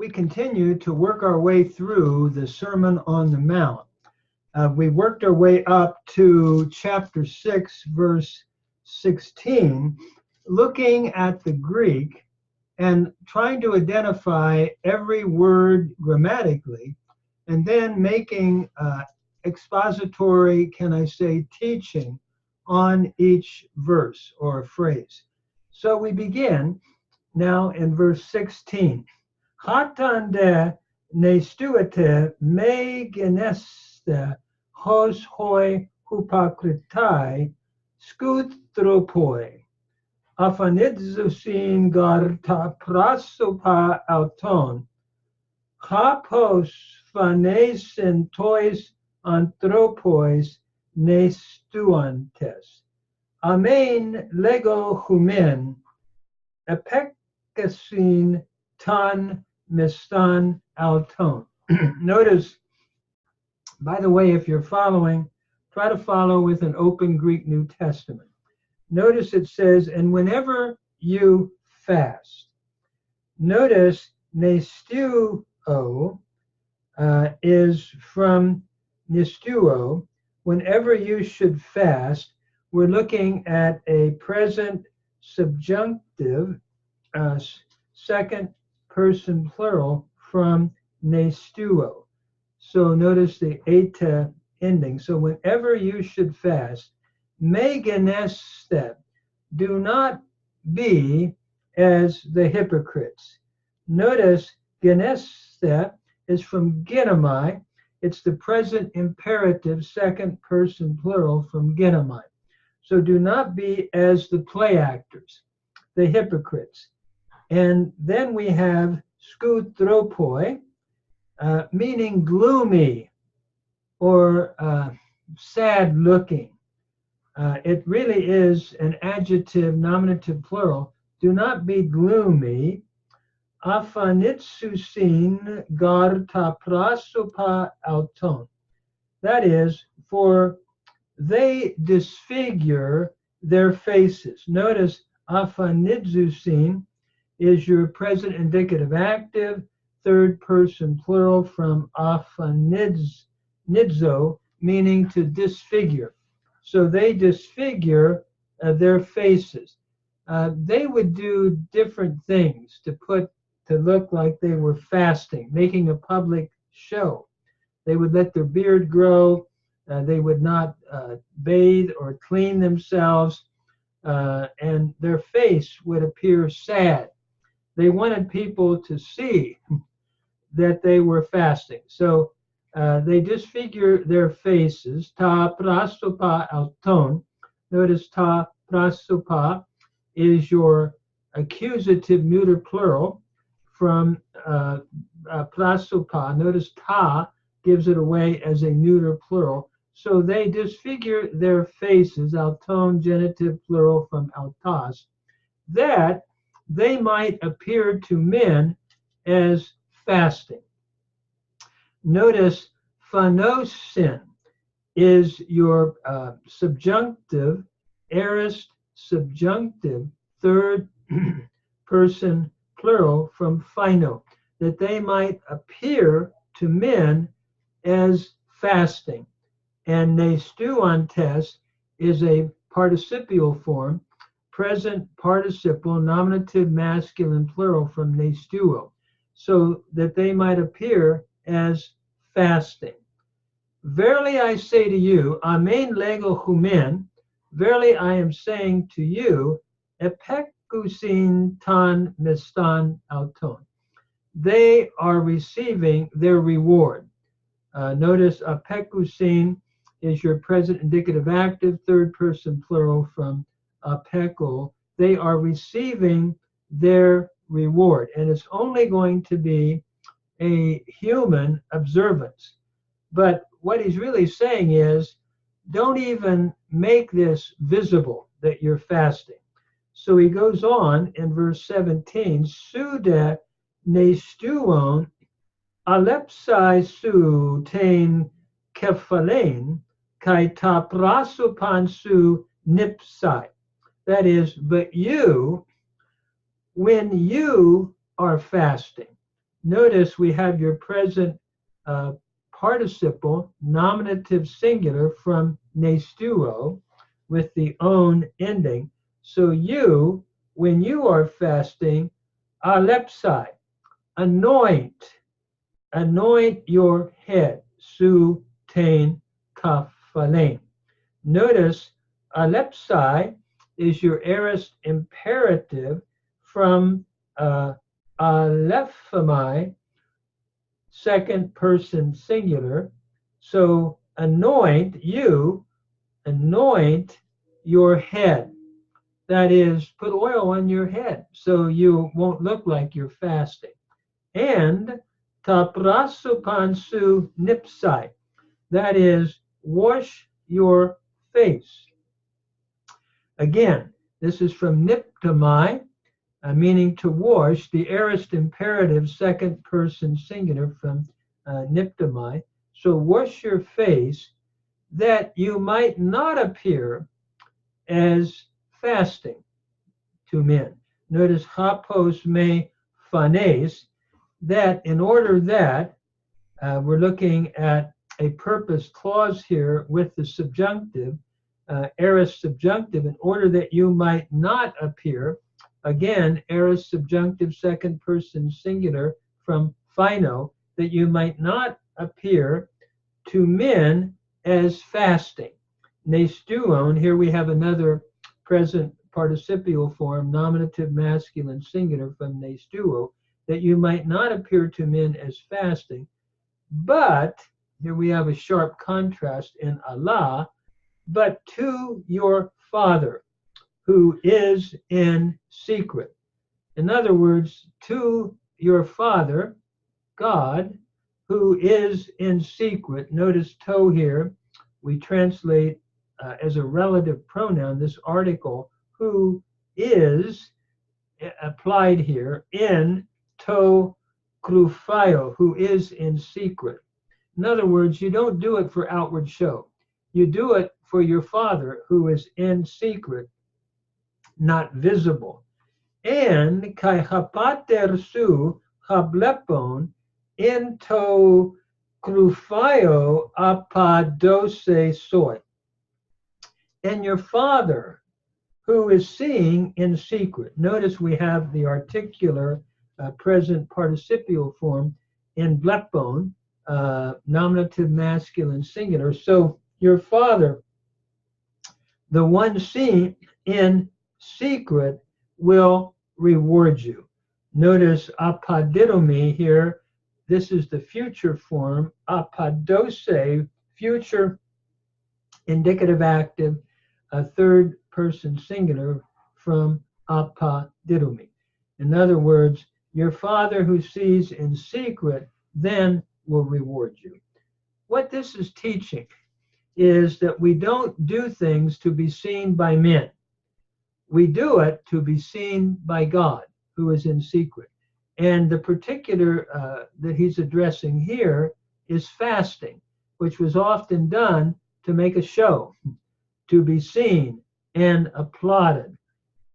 we continue to work our way through the Sermon on the Mount. We worked our way up to chapter 6, verse 16, looking at the Greek and trying to identify every word grammatically, and then making expository, can I say, teaching on each verse or phrase. So we begin now in verse 16. Hatande nestuete me geneste hos hoi hupakritai skutropoi afanidzusin garta prasopa auton hapos phanesin tois anthropois nestuantes amen lego humen epekasin ton mistan auton. Notice, by the way, if you're following, try to follow with an open Greek New Testament. Notice it says, and whenever you fast. Notice nestuo is from nestuo. Whenever you should fast, we're looking at a present subjunctive, second person plural from nestuo. So notice the eta ending. So whenever you should fast, me geneste, do not be as the hypocrites. Notice geneste is from genomai. It's the present imperative second person plural from genomai. So do not be as the play actors, the hypocrites. And then we have skutropoi, meaning gloomy or sad looking. It really is an adjective, nominative plural. Do not be gloomy. Afanitsusin garta prasopa auton. That is, for they disfigure their faces. Notice afanidzusin is your present indicative active, third person plural from afanidzo, meaning to disfigure. So they disfigure their faces. They would do different things to look like they were fasting, making a public show. They would let their beard grow. They would not bathe or clean themselves, and their face would appear sad. They wanted people to see that they were fasting. So they disfigure their faces. Ta prasopa auton. Notice ta prasopa is your accusative neuter plural from prasopa. Notice ta gives it away as a neuter plural. So they disfigure their faces, auton genitive plural from autos, that they might appear to men as fasting. Notice phanosin is your subjunctive, aorist subjunctive, third person plural from phino, that they might appear to men as fasting. And nestuantes is a participial form, present participle, nominative masculine plural from nestuo, so that they might appear as fasting. Verily I say to you, amen lego humen, verily I am saying to you, epekusin ton mistan auton. They are receiving their reward. Notice apekusin is your present indicative active, third person plural from apeko. They are receiving their reward, and it's only going to be a human observance. But what he's really saying is, don't even make this visible that you're fasting. So he goes on in verse 17, sude nestuon alepsai su tain kephalein kai ta prasopan su nipsai. That is, but you, when you are fasting, notice we have your present participle, nominative singular from nestuo with the own ending. So you, when you are fasting, alepsai, anoint your head, su tain kafalein. Notice alepsai is your aorist imperative from alephemi, second person singular. So anoint your head. That is, put oil on your head so you won't look like you're fasting. And taprasupansu nipsai, that is, wash your face. Again, this is from niptomai, meaning to wash, the aorist imperative, second person singular from niptomai. So wash your face that you might not appear as fasting to men. Notice hapos me phanes, that in order that, we're looking at a purpose clause here with the subjunctive, aorist subjunctive, in order that you might not appear. Again, aorist subjunctive, second person singular from phino, that you might not appear to men as fasting. Nestuon, here we have another present participial form, nominative masculine singular from nestuo, that you might not appear to men as fasting. But, here we have a sharp contrast in Allah, but to your Father who is in secret. In other words, to your Father, God, who is in secret. Notice to here, we translate as a relative pronoun this article, who is applied here in to krufio, who is in secret. In other words, you don't do it for outward show. You do it for your Father who is in secret, not visible. And kai hapater su hablepon into krufio apadose soy. And your Father who is seeing in secret. Notice we have the articular present participial form in blepon, nominative masculine singular. So your Father, the one seeing in secret, will reward you. Notice apodidomi here. This is the future form. Apadose, future indicative active, a third person singular from apodidomi. In other words, your Father who sees in secret then will reward you. What this is teaching is that we don't do things to be seen by men. We do it to be seen by God, who is in secret. And the particular that he's addressing here is fasting, which was often done to make a show, to be seen and applauded.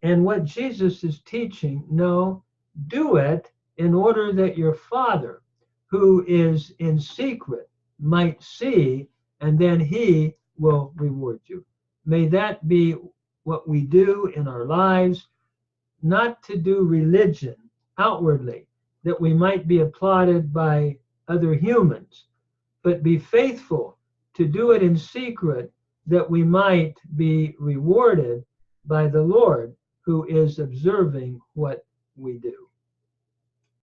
And what Jesus is teaching, no, do it in order that your Father, who is in secret, might see, and then he will reward you. May that be what we do in our lives, not to do religion outwardly, that we might be applauded by other humans, but be faithful to do it in secret, that we might be rewarded by the Lord who is observing what we do.